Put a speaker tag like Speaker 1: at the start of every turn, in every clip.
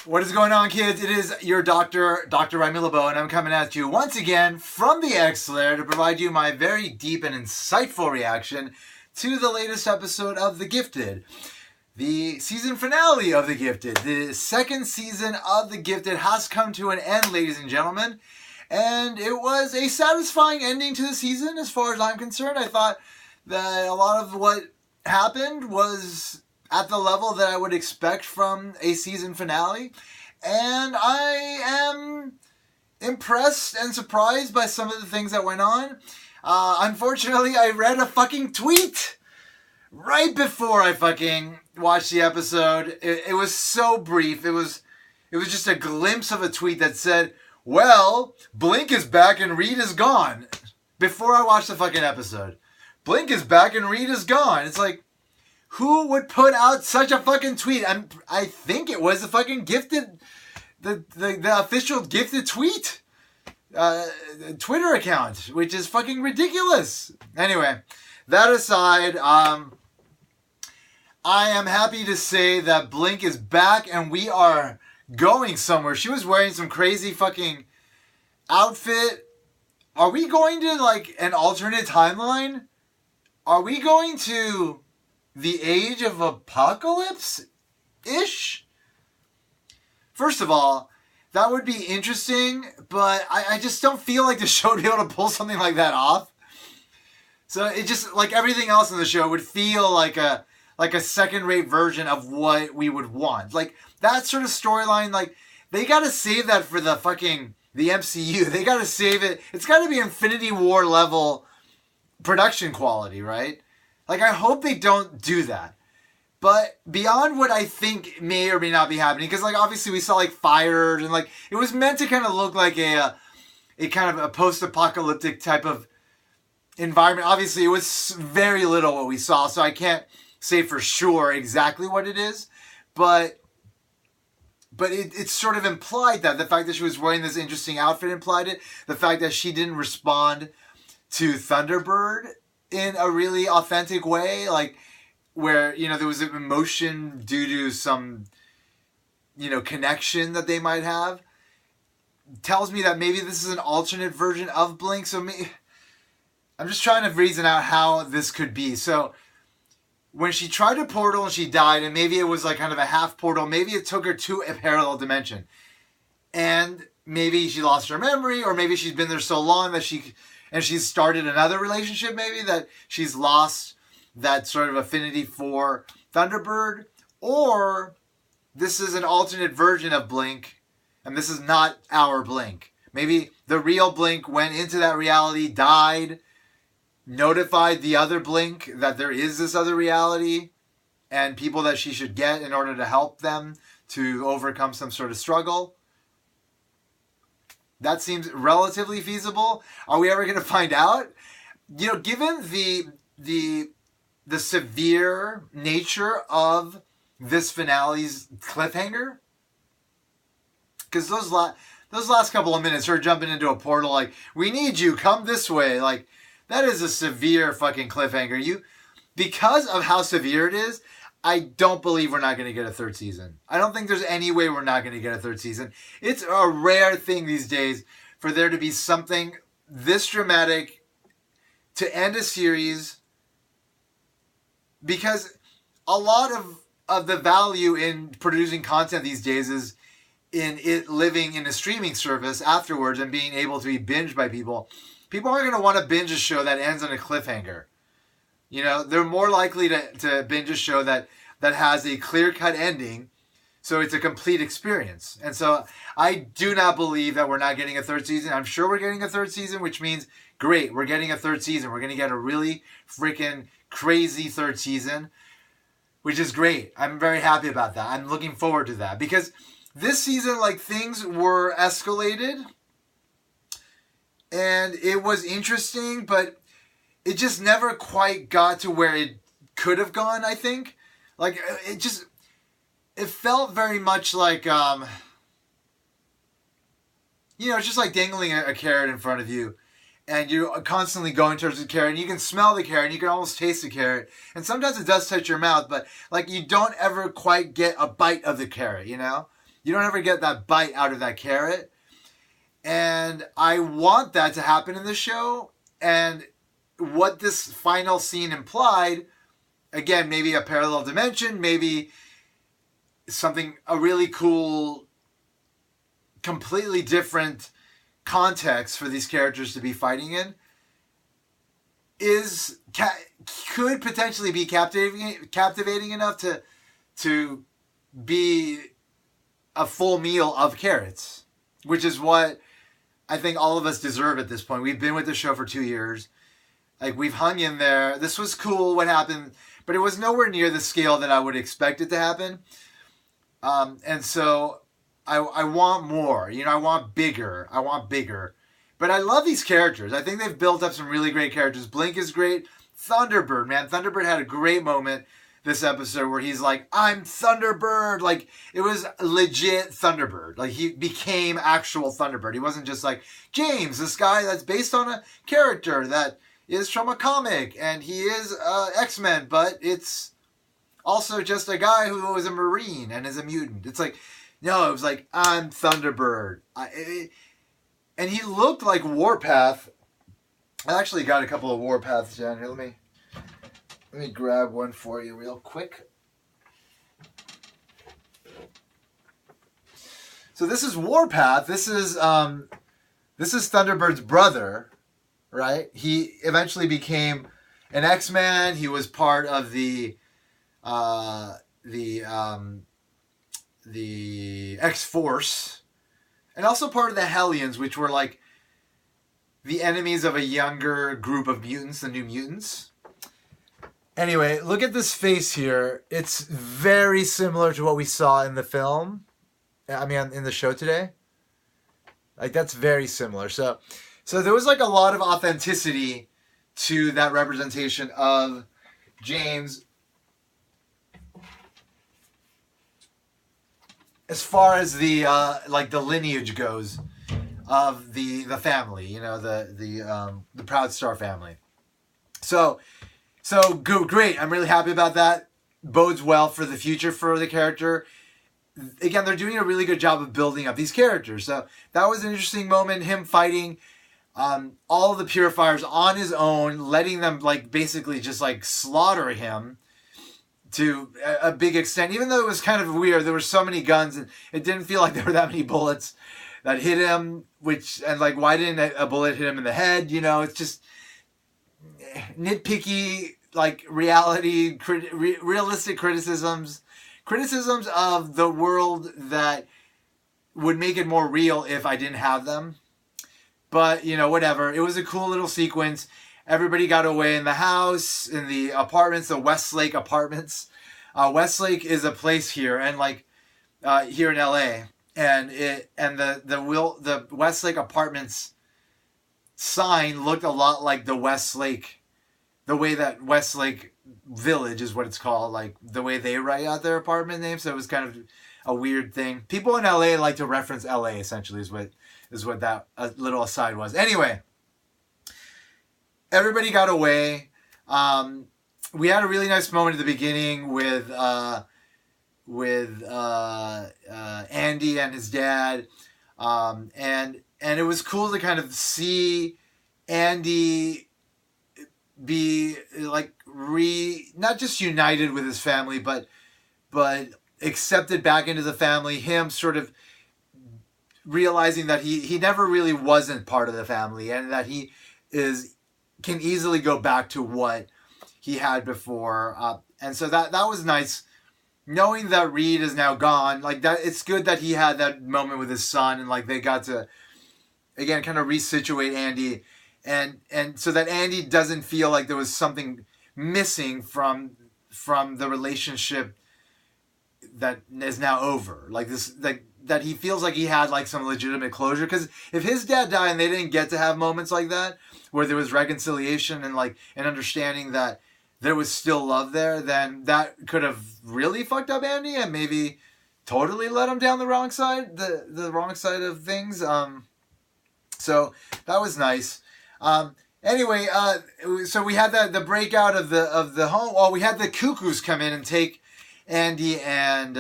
Speaker 1: What is going on, kids? It is your Dr. Remy LeBeau, and I'm coming at you once again from the X-Lair to provide you my very deep and insightful reaction to the latest episode of The Gifted. The season finale of The Gifted. The second season of The Gifted has come to an end, ladies and gentlemen. And it was a satisfying ending to the season as far as I'm concerned. I thought that a lot of what happened was at the level that I would expect from a season finale. And I am impressed and surprised by some of the things that went on. Unfortunately, I read a fucking tweet right before I fucking watched the episode. It was so brief. It was just a glimpse of a tweet that said, well, Blink is back and Reed is gone. Before I watched the fucking episode. Blink is back and Reed is gone. It's like, who would put out such a fucking tweet? I think it was the fucking Gifted, the official Gifted tweet, Twitter account, which is fucking ridiculous. Anyway, that aside, I am happy to say that Blink is back and we are going somewhere. She was wearing some crazy fucking outfit. Are we going to like an alternate timeline? Are we going to the age of apocalypse-ish? First of all, that would be interesting, but I just don't feel like the show would be able to pull something like that off. So it just, like everything else in the show, would feel like a second-rate version of what we would want. Like, that sort of storyline, like, they gotta save that for the MCU. They gotta save it. It's gotta be Infinity War level production quality, right? Like, I hope they don't do that. But beyond what I think may or may not be happening, because, like, obviously we saw, like, fires, and, like, it was meant to kind of look like a kind of a post-apocalyptic type of environment. Obviously, it was very little what we saw, so I can't say for sure exactly what it is. But it's sort of implied that. The fact that she was wearing this interesting outfit implied it. The fact that she didn't respond to Thunderbird in a really authentic way, like where, you know, there was an emotion due to some, you know, connection that they might have, tells me that maybe this is an alternate version of Blink. So I'm just trying to reason out how this could be. So when she tried a portal and she died, and maybe it was like kind of a half portal, maybe it took her to a parallel dimension, and maybe she lost her memory, or maybe she's been there so long that she's started another relationship, maybe, that she's lost that sort of affinity for Thunderbird. Or this is an alternate version of Blink, and this is not our Blink. Maybe the real Blink went into that reality, died, notified the other Blink that there is this other reality, and people that she should get in order to help them to overcome some sort of struggle. That seems relatively feasible. Are we ever going to find out? You know, given the severe nature of this finale's cliffhanger, because those last couple of minutes, her jumping into a portal like, we need you, come this way, like, that is a severe fucking cliffhanger. Because of how severe it is, I don't believe we're not going to get a third season. I don't think there's any way we're not going to get a third season. It's a rare thing these days for there to be something this dramatic to end a series, because a lot of the value in producing content these days is in it living in a streaming service afterwards and being able to be binged by people. People aren't going to want to binge a show that ends on a cliffhanger. You know, they're more likely to binge a show that has a clear-cut ending, so it's a complete experience. And so I do not believe that we're not getting a third season. I'm sure we're getting a third season, which means, great, we're getting a third season. We're going to get a really freaking crazy third season, which is great. I'm very happy about that. I'm looking forward to that. Because this season, like, things were escalated, and it was interesting, but it just never quite got to where it could have gone, I think. Like, it felt very much like, you know, it's just like dangling a carrot in front of you, and you're constantly going towards the carrot, and you can smell the carrot, and you can almost taste the carrot, and sometimes it does touch your mouth, but, like, you don't ever quite get a bite of the carrot, you know? You don't ever get that bite out of that carrot. And I want that to happen in the show. And what this final scene implied, again, maybe a parallel dimension, maybe a really cool, completely different context for these characters to be fighting in, could potentially be captivating enough to be a full meal of carrots, which is what I think all of us deserve at this point. We've been with the show for 2 years. Like, we've hung in there. This was cool what happened, but it was nowhere near the scale that I would expect it to happen. And so I want more. I want bigger. But I love these characters. I think they've built up some really great characters. Blink is great. Thunderbird, man. Thunderbird had a great moment this episode where he's like, I'm Thunderbird. Like, it was legit Thunderbird. Like, he became actual Thunderbird. He wasn't just like, James, this guy that's based on a character that is from a comic, and he is X-Men, but it's also just a guy who was a Marine and is a mutant. It's like, no, it was like, I'm Thunderbird. And he looked like Warpath. I actually got a couple of Warpaths down here. Let me grab one for you real quick. So this is Warpath. This is Thunderbird's brother, right? He eventually became an X-Man. He was part of the X-Force, and also part of the Hellions, which were like the enemies of a younger group of mutants, the New Mutants. Anyway, look at this face here. It's very similar to what we saw in the film. I mean, in the show today. Like, that's very similar. So there was like a lot of authenticity to that representation of James as far as the the lineage goes of the family, the Proud Star family. So great. I'm really happy about that. Bodes well for the future for the character. Again, they're doing a really good job of building up these characters. So that was an interesting moment. Him fighting all of the Purifiers on his own, letting them basically just slaughter him to a big extent. Even though it was kind of weird, there were so many guns and it didn't feel like there were that many bullets that hit him. Why didn't a bullet hit him in the head? It's just nitpicky, realistic criticisms of the world that would make it more real if I didn't have them. But, whatever. It was a cool little sequence. Everybody got away in the house, in the apartments, the Westlake apartments. Westlake is a place here, and here in LA, and the Westlake apartments sign looked a lot like the Westlake, the way that Westlake Village is what it's called, the way they write out their apartment names. So it was kind of a weird thing. People in LA like to reference LA, essentially, is what that little aside was. Anyway, everybody got away. We had a really nice moment at the beginning with Andy and his dad, and it was cool to kind of see Andy be not just united with his family, but accepted back into the family. Him sort of realizing that he never really wasn't part of the family, and that he can easily go back to what he had before. And so that was nice. Knowing that Reed is now gone, that, it's good that he had that moment with his son, and they got to again kind of resituate Andy, and so that Andy doesn't feel like there was something missing from the relationship that is now over. That he feels like he had some legitimate closure, because if his dad died and they didn't get to have moments like that where there was reconciliation and an understanding that there was still love there, then that could have really fucked up Andy and maybe totally led him down the wrong side, the wrong side of things. So that was nice. Anyway, so we had the breakout of the home. Well, we had the Cuckoos come in and take Andy and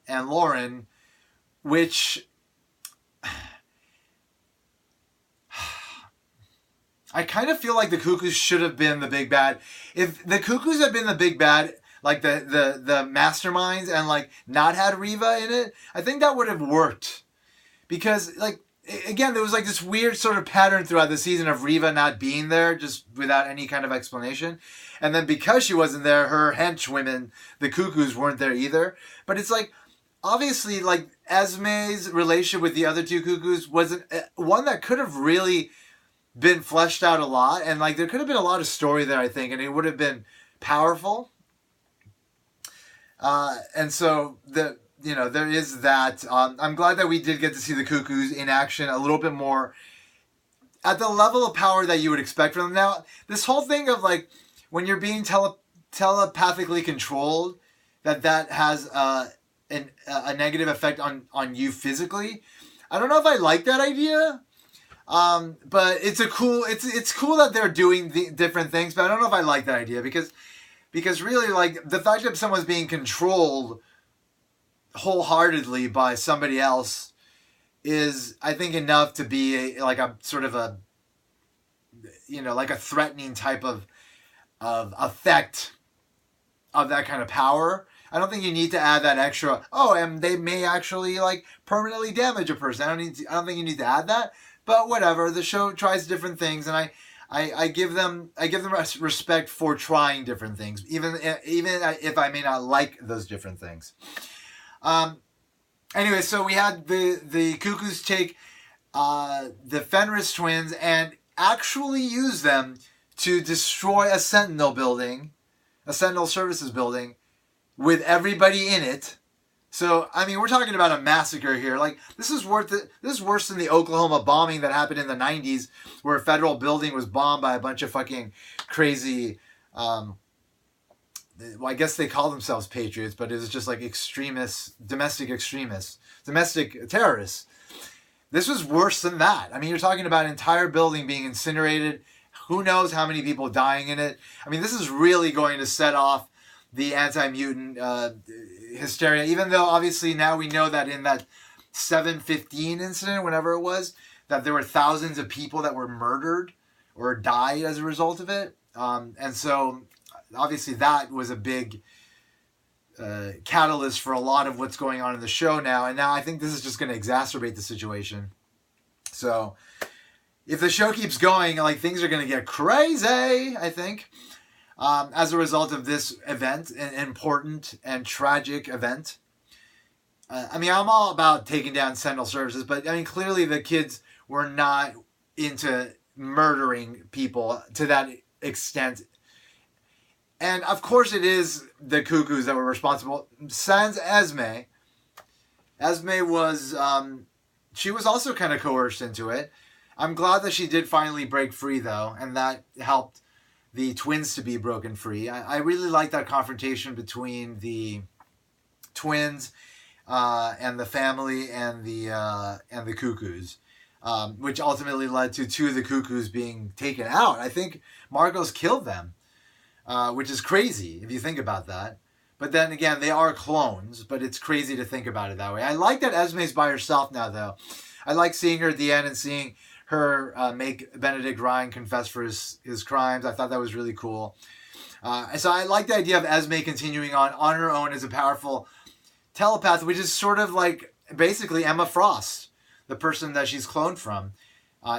Speaker 1: Lauren, which I kind of feel like the Cuckoos should have been the big bad. If the Cuckoos had been the big bad, like the masterminds, and like not had Riva in it, I think that would have worked. Because like, again, there was like this weird sort of pattern throughout the season of Riva not being there just without any kind of explanation. And then because she wasn't there, her henchwomen, the Cuckoos, weren't there either. But it's like, obviously, like Esme's relationship with the other two Cuckoos wasn't one that could have really been fleshed out a lot, and like there could have been a lot of story there, I think, and it would have been powerful. And so there is that. I'm glad that we did get to see the Cuckoos in action a little bit more at the level of power that you would expect from them. Now, this whole thing of like when you're being telepathically controlled, that has a negative effect on you physically. I don't know if I like that idea. But it's cool that they're doing the different things, but I don't know if I like that idea because really, like, the fact that someone's being controlled wholeheartedly by somebody else is, I think, enough to be a sort of a threatening type of effect of that kind of power. I don't think you need to add that extra, and they may actually like permanently damage a person. I don't think you need to add that. But whatever, the show tries different things, and I give them respect for trying different things, even if I may not like those different things. Anyway, so we had the Cuckoos take the Fenris twins and actually use them to destroy a Sentinel services building, with everybody in it. So, I mean, we're talking about a massacre here. Like, this is worse than the Oklahoma bombing that happened in the 90s, where a federal building was bombed by a bunch of fucking crazy, well, I guess they call themselves patriots, but it was just like domestic terrorists. This was worse than that. I mean, you're talking about an entire building being incinerated. Who knows how many people dying in it? I mean, this is really going to set off the anti-mutant hysteria, even though obviously now we know that in that 7/15 incident, whenever it was, that there were thousands of people that were murdered or died as a result of it. And so obviously that was a big catalyst for a lot of what's going on in the show now. And now I think this is just going to exacerbate the situation. So if the show keeps going, like, things are going to get crazy, I think. As a result of this event, an important and tragic event. I mean, I'm all about taking down Sentinel services, but I mean, clearly the kids were not into murdering people to that extent. And of course it is the Cuckoos that were responsible. Sans Esme. Esme was, she was also kind of coerced into it. I'm glad that she did finally break free, though, and that helped the twins to be broken free. I really like that confrontation between the twins and the family and the Cuckoos, which ultimately led to two of the Cuckoos being taken out. I think Margot's killed them, which is crazy if you think about that. But then again, they are clones, but it's crazy to think about it that way. I like that Esme's by herself now, though. I like seeing her at the end and seeing her make Benedict Ryan confess for his crimes. I thought that was really cool. So I like the idea of Esme continuing on her own as a powerful telepath, which is sort of like basically Emma Frost, the person that she's cloned from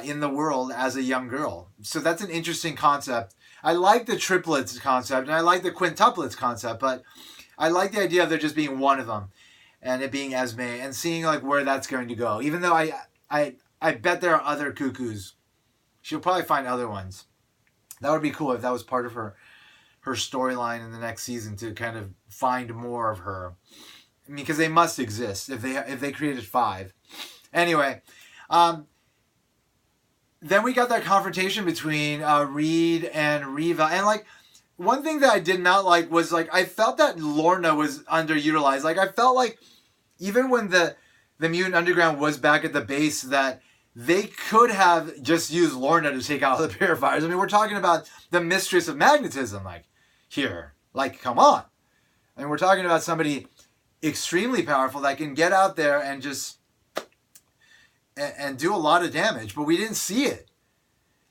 Speaker 1: in the world as a young girl. So that's an interesting concept. I like the triplets concept, and I like the quintuplets concept, but I like the idea of there just being one of them, and it being Esme, and seeing like where that's going to go. Even though I bet there are other Cuckoos. She'll probably find other ones. That would be cool if that was part of her storyline in the next season, to kind of find more of her. I mean, because they must exist if they created 5. Anyway, then we got that confrontation between Reed and Riva, and like, one thing that I did not like was, like, I felt that Lorna was underutilized. Like, I felt like even when the Mutant Underground was back at the base, that they could have just used Lorna to take out the purifiers. I mean, we're talking about the mistress of magnetism, like, here. Like, come on. I mean, we're talking about somebody extremely powerful that can get out there and just and do a lot of damage, but we didn't see it.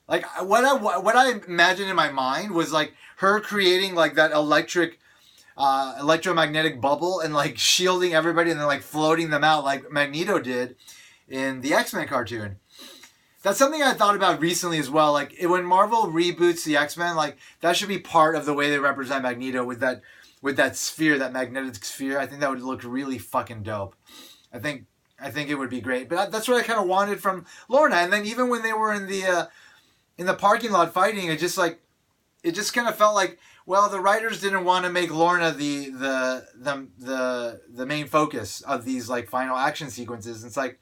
Speaker 1: Like what I imagined in my mind was like her creating like that electromagnetic bubble and like shielding everybody and then like floating them out like Magneto did in the X-Men cartoon. That's something I thought about recently as well. Like when Marvel reboots the X-Men, like that should be part of the way they represent Magneto with that sphere, that magnetic sphere. I think that would look really fucking dope. I think it would be great. But that's what I kind of wanted from Lorna. And then even when they were in the parking lot fighting, it just kind of felt like, well, the writers didn't want to make Lorna the main focus of these like final action sequences. It's like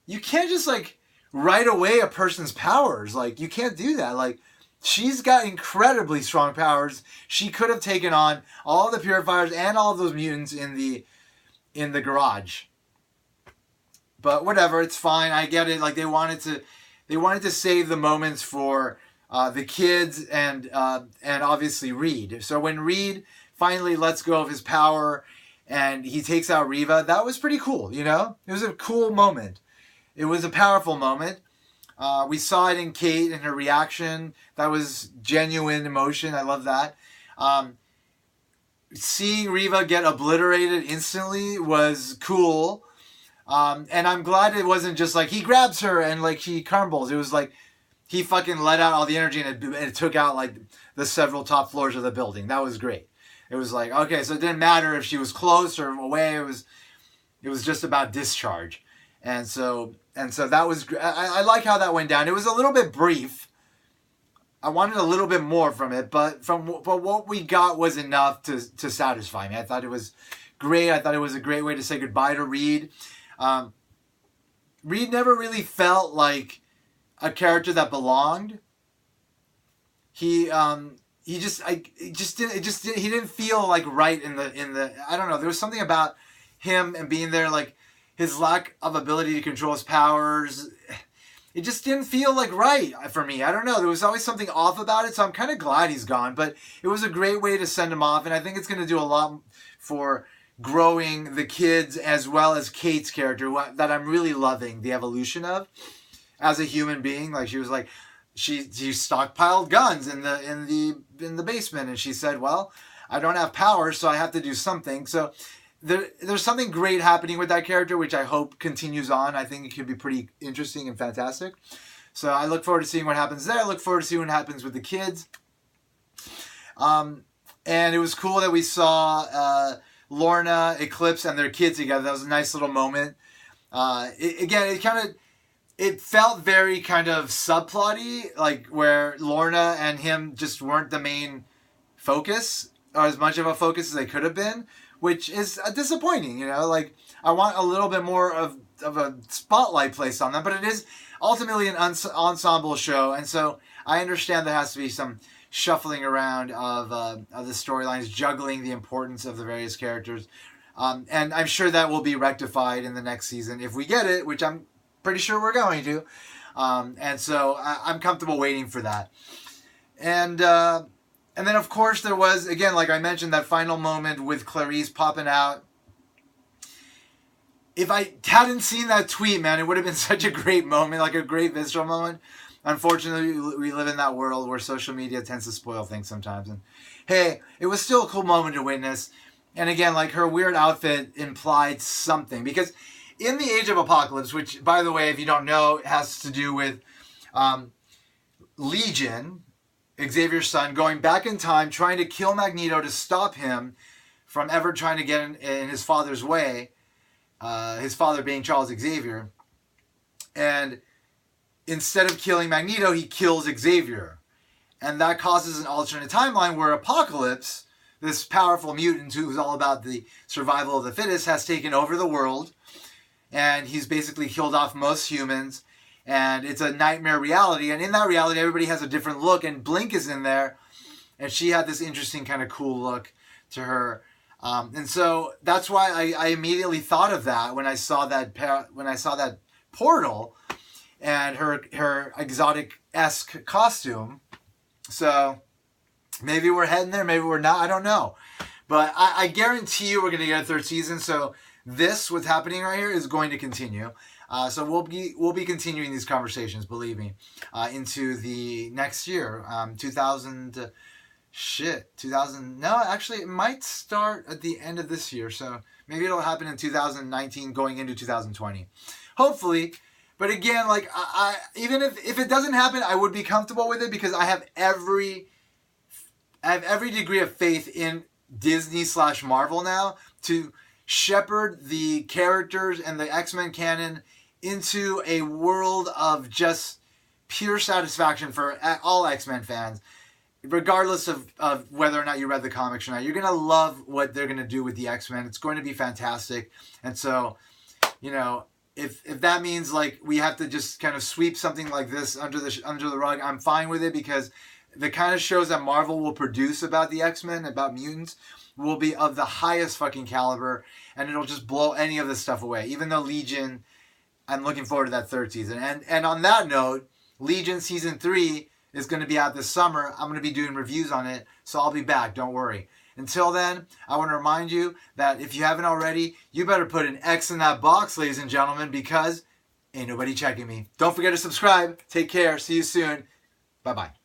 Speaker 1: you can't just like write away a person's powers. Like you can't do that. Like she's got incredibly strong powers. She could have taken on all the Purifiers and all of those mutants in the garage. But whatever, it's fine. I get it. Like they wanted to save the moments for the kids and obviously Reed. So when Reed finally lets go of his power and he takes out Riva, that was pretty cool, you know? It was a cool moment. It was a powerful moment. We saw it in Kate and her reaction. That was genuine emotion. I love that. Seeing Riva get obliterated instantly was cool. And I'm glad it wasn't just like he grabs her and like he crumbles. It was like he fucking let out all the energy and it took out like the several top floors of the building. That was great. It was like, okay, so it didn't matter if she was close or away. It was just about discharge. And so that was, I like how that went down. It was a little bit brief. I wanted a little bit more from it, but what we got was enough to satisfy me. I thought it was great. I thought it was a great way to say goodbye to Reed. Reed never really felt like a character that belonged. He didn't feel like right in the I don't know. There was something about him and being there, like his lack of ability to control his powers. It just didn't feel like right for me. I don't know. There was always something off about it, so I'm kind of glad he's gone. But it was a great way to send him off, and I think it's going to do a lot for growing the kids as well as Kate's character that I'm really loving the evolution of as a human being. Like she was like she stockpiled guns in the basement, and she said, well, I don't have power, so I have to do something. So there's something great happening with that character, which I hope continues on. I think it could be pretty interesting and fantastic. So I look forward to seeing what happens there. I look forward to seeing what happens with the kids. And it was cool that we saw Lorna, Eclipse, and their kids together. That was a nice little moment. It felt very kind of subplotty, like where Lorna and him just weren't the main focus, or as much of a focus as they could have been, which is disappointing, you know? Like, I want a little bit more of a spotlight placed on them, but it is ultimately an ensemble show, and so I understand there has to be some shuffling around of the storylines, juggling the importance of the various characters. And I'm sure that will be rectified in the next season if we get it, which I'm pretty sure we're going to. And so I'm comfortable waiting for that. And then, of course, there was, again, like I mentioned, that final moment with Clarice popping out. If I hadn't seen that tweet, man, it would have been such a great moment, like a great visceral moment. Unfortunately, we live in that world where social media tends to spoil things sometimes. And hey, it was still a cool moment to witness. And again, like her weird outfit implied something. Because in the Age of Apocalypse, which, by the way, if you don't know, it has to do with Legion, Xavier's son, going back in time, trying to kill Magneto to stop him from ever trying to get in his father's way. His father being Charles Xavier. And instead of killing Magneto, he kills Xavier. And that causes an alternate timeline where Apocalypse, this powerful mutant who's all about the survival of the fittest, has taken over the world. And he's basically killed off most humans. And it's a nightmare reality. And in that reality, everybody has a different look. And Blink is in there. And she had this interesting kind of cool look to her. And so that's why I immediately thought of that when I saw that portal and her exotic-esque costume. So maybe we're heading there, maybe we're not, I don't know. But I guarantee you we're going to get a third season. So what's happening right here, is going to continue. So we'll be continuing these conversations, believe me, into the next year, 2000. 2000. No, actually, it might start at the end of this year. So maybe it'll happen in 2019, going into 2020, hopefully. But again, like I even if it doesn't happen, I would be comfortable with it because I have every degree of faith in Disney/Marvel now to shepherd the characters and the X-Men canon into a world of just pure satisfaction for all X-Men fans, regardless of whether or not you read the comics or not. You're going to love what they're going to do with the X-Men. It's going to be fantastic. And so, you know, if that means like we have to just kind of sweep something like this under the rug, I'm fine with it, because the kind of shows that Marvel will produce about the X-Men, about mutants, will be of the highest fucking caliber, and it'll just blow any of this stuff away. Even though Legion, I'm looking forward to that third season. And on that note, Legion Season 3 is going to be out this summer. I'm going to be doing reviews on it, so I'll be back. Don't worry. Until then, I want to remind you that if you haven't already, you better put an X in that box, ladies and gentlemen, because ain't nobody checking me. Don't forget to subscribe. Take care. See you soon. Bye-bye.